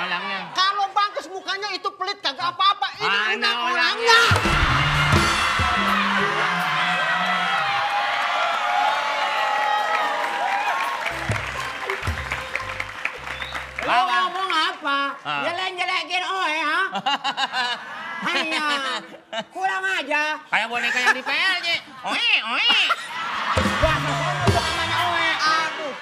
orangnya. Kalau Bangkes mukanya itu pelit kagak apa-apa. Ini Mana udah orangnya? orangnya. Lo ngomong apa? Ah. Jelek-jelekin oe, ha? Hanya kurang aja. Kayak boneka yang di PLJ. Oe, oe. Bahasa sono juga namanya oe. Aduh.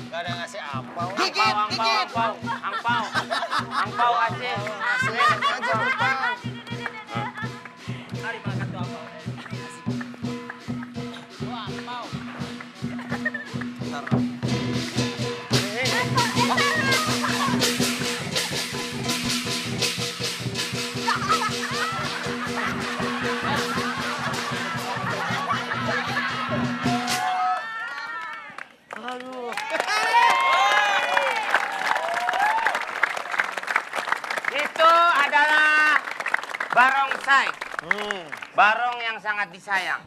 Gak ada ngasih apa. Dikit, dikit. Angpau Aceh. Asli aja depan. Mari makan tuh apa? Itu adalah barongsai. Barong yang sangat disayang.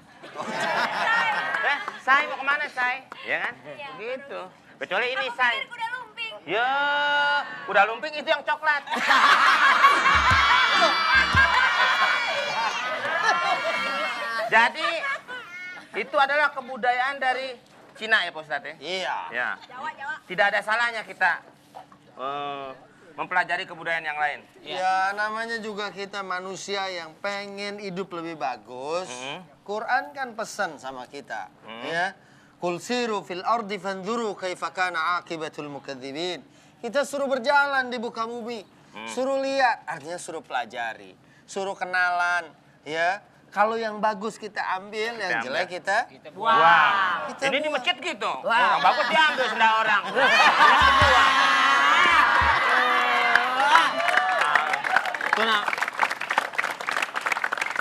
Say mau kemana, Say? Ya kan? Begitu. Kecuali ini, Say. Kuda lumping. Ya, kuda lumping itu yang coklat. Jadi, itu adalah kebudayaan dari Cina ya, Pak Ustadz ya? Iya. Ya. Jawa, Jawa. Tidak ada salahnya kita mempelajari kebudayaan yang lain. Ya namanya juga kita manusia yang pengen hidup lebih bagus. Quran kan pesan sama kita, ya. Qul siru fil ardi fanzuru kaifa kana aqibatul mukadzibin. Kita suruh berjalan di muka bumi. Suruh lihat, artinya suruh pelajari, suruh kenalan, ya. Kalau yang bagus kita ambil, yang jelek kita Wow. Kita Ini di buang. masjid gitu. Yang bagus diambil sudah orang.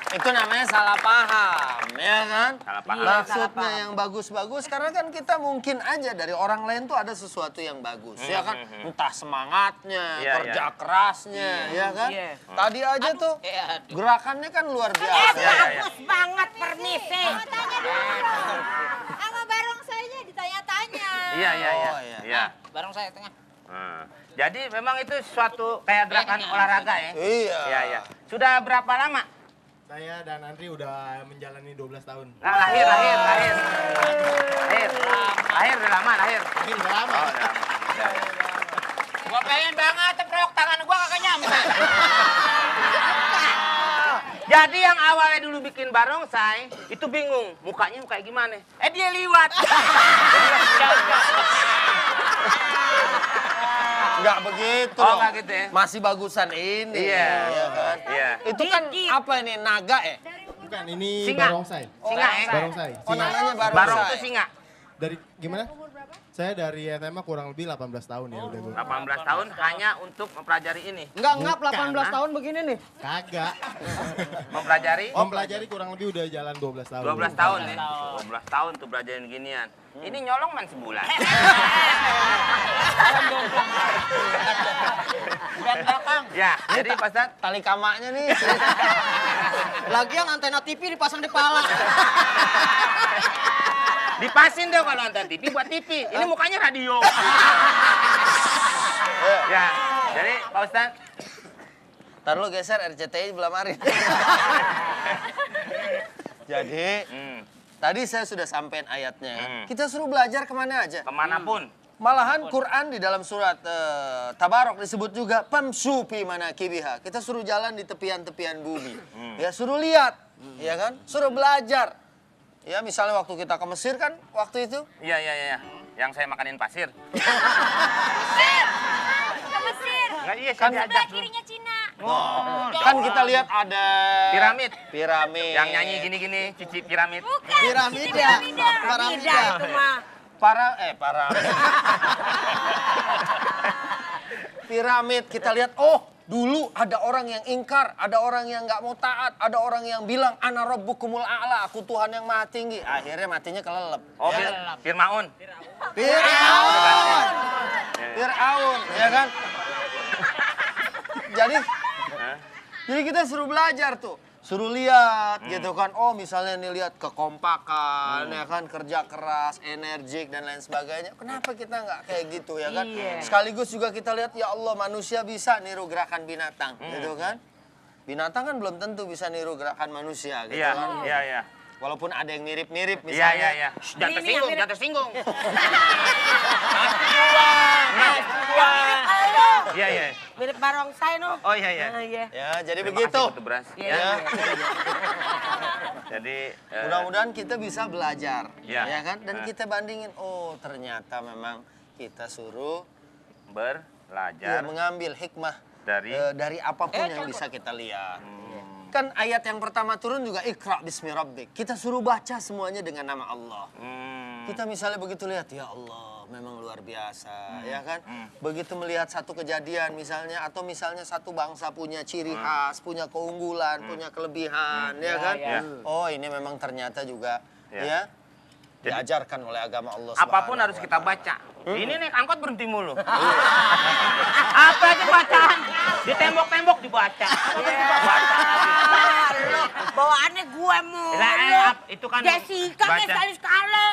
itu namanya salah paham, ya kan? Salah paham. Maksudnya yang bagus-bagus karena kan kita mungkin aja dari orang lain tuh ada sesuatu yang bagus, ya kan? Entah semangatnya, Iya, kerja iya. kerasnya, ya kan? Iya. Tadi aja tuh gerakannya kan luar biasa. Bagus banget, permisi. Mau tanya dulu. Sama barongsainya ditanya-tanya. Iya, iya, iya. Oh, iya. Iya. Barong saya tengah. Jadi memang itu suatu kayak gerakan olahraga ya. Iya. Iya, iya. Sudah berapa lama? Saya dan Andri udah menjalani 12 tahun. Nah, lahir. Lahir udah lama, lahir. Mungkin udah lama. Oh, udah lama. Ya, ya. Gua pengen banget tepuk tangan gua kagak nyampe. Jadi yang awalnya dulu bikin barongsai, itu bingung. Mukanya kayak gimana? Dia liwat. Enggak begitu Oh, dong. nggak gitu ya? Masih bagusan ini. Iya. ya kan? Iya. Itu kan apa ini? Naga ya? Bukan, ini Singa. barongsai. Singa ya? Barongsai. Oh, Singa. namanya Barong barongsai. itu singa. Dari gimana? berapa? Saya dari SMA kurang lebih 18 tahun ya udah Bu. 18 tahun hanya untuk mempelajari ini. Enggak, Bukan, 18 tahun begini nih. Kagak. Mempelajari Mempelajari kurang lebih udah jalan 12 tahun. 12 tahun nih. 12 tahun tuh belajarin ginian. Ini nyolong man sebulan. Ya, jadi Pak Ustadz, Tali kamaknya nih. Lagian antena TV dipasang di pala. dipasin dong kalau nonton TV buat TV. Ini mukanya radio. Ya, jadi Pak Ustadz, Ntar lu geser RCTI belah mari. Jadi, tadi saya sudah sampein ayatnya. Kita suruh belajar kemana aja. kemanapun. Malahan Quran di dalam surat Tabarok disebut juga pamsu fi manakibiha. Kita suruh jalan di tepian-tepian bumi. Ya suruh lihat, ya kan? Suruh belajar. Ya misalnya waktu kita ke Mesir kan waktu itu. Iya, iya, iya. Yang saya makanin pasir. Ke Mesir. Enggak, iya, saya Kan diajak. Sebelah dulu. kirinya Cina. Kan kita lihat ada Piramid. Piramid. Yang nyanyi gini-gini, Cici Piramid. Bukan. Piramida. Piramida itu mah. Piramid kita lihat, oh dulu ada orang yang ingkar, ada orang yang nggak mau taat, ada orang yang bilang ana rabbukumul a'la, aku Tuhan yang maha tinggi. Akhirnya matinya kelelep. Oh, Ya. Firmaun. Fir'aun. Fir'aun, ya kan? Jadi kita suruh belajar tuh. Suruh lihat gitu kan. Oh misalnya nih lihat kekompakan, ya kan, kerja keras, energik dan lain sebagainya. Kenapa kita nggak kayak gitu ya kan? Sekaligus juga kita lihat ya Allah manusia bisa niru gerakan binatang gitu kan. Binatang kan belum tentu bisa niru gerakan manusia gitu Iya, kan. iya, iya. Walaupun ada yang mirip-mirip Iya, misalnya. iya, iya. Jangan tersinggung, jangan tersinggung. Iya, iya. Mirip barongsai no. Oh, iya, iya. Iya. Ya, jadi Terima begitu. kasih, Putu Beras. Iya. Ya. Jadi, Mudah-mudahan kita bisa belajar, Ya. ya kan? Dan kita bandingin, oh ternyata memang kita suruh ya, belajar mengambil hikmah dari dari apapun yang bisa kita lihat. Kan ayat yang pertama turun juga Iqra bismi rabbik. Kita suruh baca semuanya dengan nama Allah. Kita misalnya begitu lihat, ya Allah memang luar biasa, ya kan? Begitu melihat satu kejadian misalnya, atau misalnya satu bangsa punya ciri khas, punya keunggulan, punya kelebihan, ya kan? Oh ini memang ternyata juga, ya, diajarkan oleh agama Allah apapun Subhanahu harus wa kita Ta'ala. baca. Ini naik angkot berhenti mulu. Apa aja bacaan? Di tembok-tembok dibaca. Baca. Lo bawaannya gue mau. Lah, itu kan Jessica kayak baca. sekali-sekali.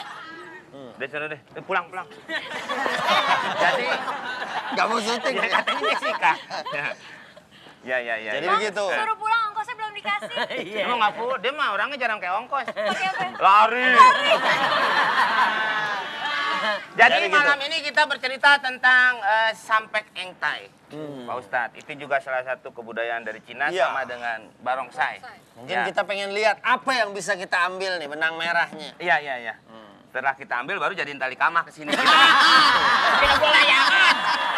Deh, sudah deh. Pulang. Jadi, Gak mau syuting ya, ya? katanya Jessica. Ya. Jadi begitu. Suruh pulang ongkosnya belum dikasih. Emang nggak full, dia mah orangnya jarang kayak ongkos. Pakai apa? Lari. Jadi Jadi gitu. malam ini kita bercerita tentang sampek engtai, Pak Ustadz. Itu juga salah satu kebudayaan dari Cina Iya. sama dengan barongsai. Mungkin Ya. kita pengen lihat apa yang bisa kita ambil nih, benang merahnya. Iya. Setelah kita ambil baru jadiin tali kamah ke sini. Kita gua layangan.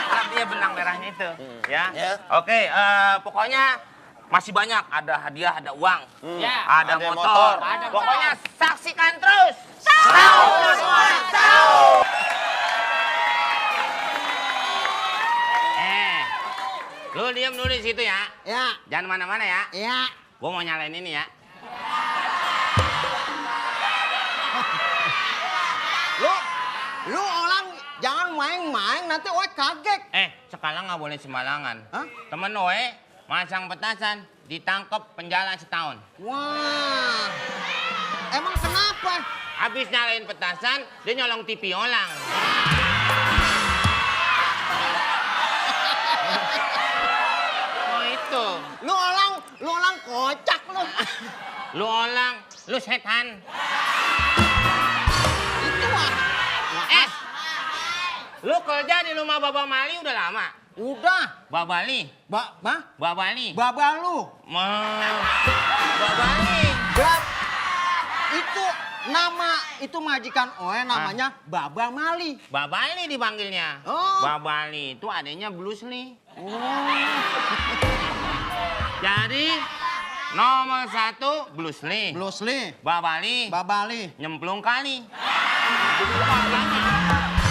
Artinya benang merahnya itu, ya. Ya. Oke, pokoknya masih banyak, ada hadiah, ada uang, ada Ada motor. motor. Pokoknya saksikan terus. Lu diam dulu di situ ya. Ya. Jangan mana-mana ya. Ya. Gua mau nyalain ini ya. Lu orang jangan main-main nanti gue kaget. Sekarang nggak boleh sembarangan. Hah? Temen Oe masang petasan, ditangkep penjara setahun. Wah. Emang kenapa? Habis nyalain petasan, dia nyolong TV orang. Oh itu. Lu orang kocak lu. Lu orang, lu setan. Itu ah. Lu kerja di rumah Baba Mali udah lama? Udah. Babali. Babali. Baba lu. Babali. Itu nama itu majikan Oe namanya Baba Mali. Babali dipanggilnya. Oh. Babali itu adanya Bruce Lee. Jadi nomor 1 Bruce Lee. Bruce Lee. Babali Babali. nyemplung kali. Itu maknanya.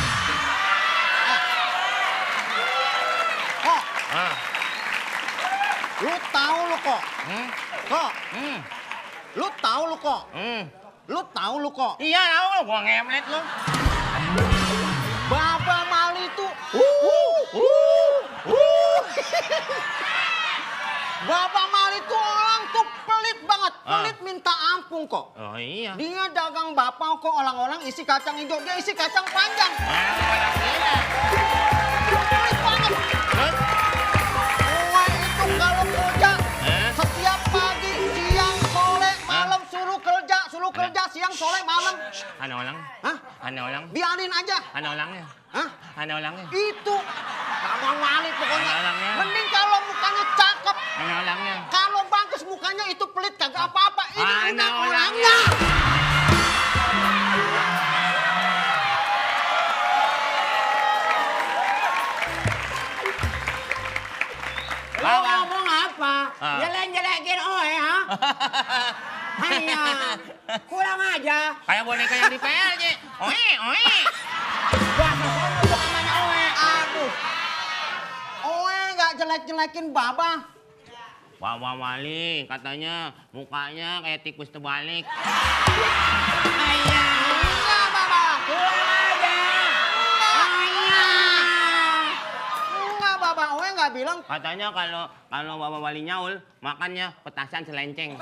tahu lu kok. Hmm? Kok, Hmm. lu tahu lu kok. Hmm. Lu tahu lu kok. Iya, tahu lu, gua ngemlet lu. Baba Mali itu. Baba Mali itu orang tuh pelit banget. Pelit minta ampun kok. Oh iya. Dia dagang bapau kok orang-orang isi kacang hijau. Dia isi kacang panjang. Mana gila. Dia pelit banget. Terus? Oe itu kalau kerja Eh? setiap pagi, siang, sore, malam suruh kerja siang, sore, malam. Ana orang? Hah? Ana orang? Biarin aja. Ana orangnya? Hah? Ana orangnya? Itu Baba Mali pokoknya. Orangnya? Mending kalau mukanya cakep. Ana orangnya? Kalau bagus mukanya itu pelit kagak apa-apa. Ini Mana udah orangnya? orangnya. Lu ngomong apa? Ah. Jelek-jelekin Oe, ha? Hanya kurang aja. Kayak boneka yang di PLJ. Oe, oe. Bahasa sono tuh namanya Oe. Aduh. Oe nggak jelek-jelekin Baba. Baba Mali katanya mukanya kayak tikus terbalik. Hanya Enggak Baba. kurang aja. Hanya. Enggak Baba. Oe nggak bilang. Katanya kalau Baba Mali nyaul, makannya petasan selenceng.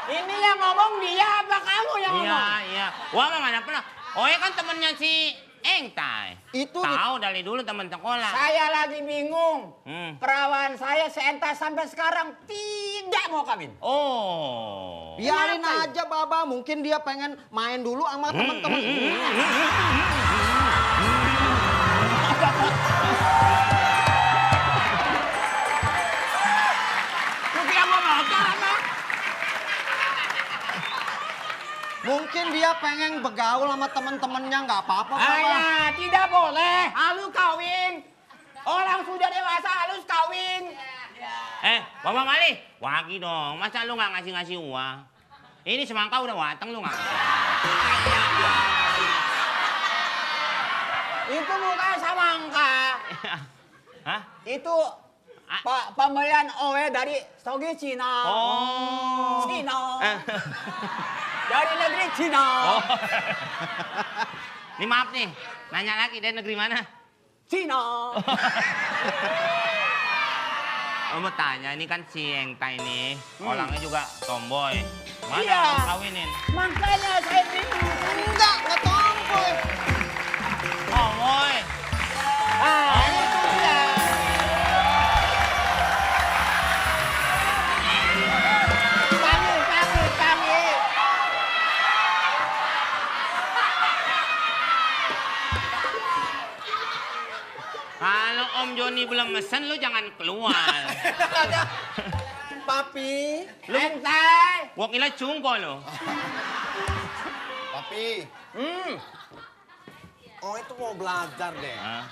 Ini yang ngomong dia apa kamu yang Iya, ngomong? iya. Wah, mah mana pernah. Oe kan temennya si Engtai. Itu Tahu dari dulu teman sekolah. Saya lagi bingung. Hmm. Perawan saya seenta sampai sekarang tidak mau kawin. Oh. biarin Kenapa? aja Baba. Mungkin dia pengen main dulu sama teman-teman. Lu kira gua motor apa? Mungkin dia pengen begaul sama teman-temannya. Nggak apa-apa Baba. Ayah, tidak boleh. Halus kawin. Orang sudah dewasa halus kawin. Baba Mali, wagi dong. Masa lu nggak ngasih uang? Ini semangka udah wateng lu nggak? Itu bukan samangka. Hah? Itu pembelian Oe dari Sogi Cina. Oh. Cina. Dari negeri Cina. Oh. Nih maaf nih, nanya lagi dari negeri mana? Cina. Mau tanya, ini kan si Engtai nih, orangnya juga tomboy. Mana Iya. yang kawinin? Makanya saya bingung. Nggak tomboy. Tomboy. Itu dia. Kami. Kalau Om Joni belum mesen, lu jangan keluar. Papi. Entai. Gua kira cungko lo. Papi. Oh itu mau belajar deh. Hah?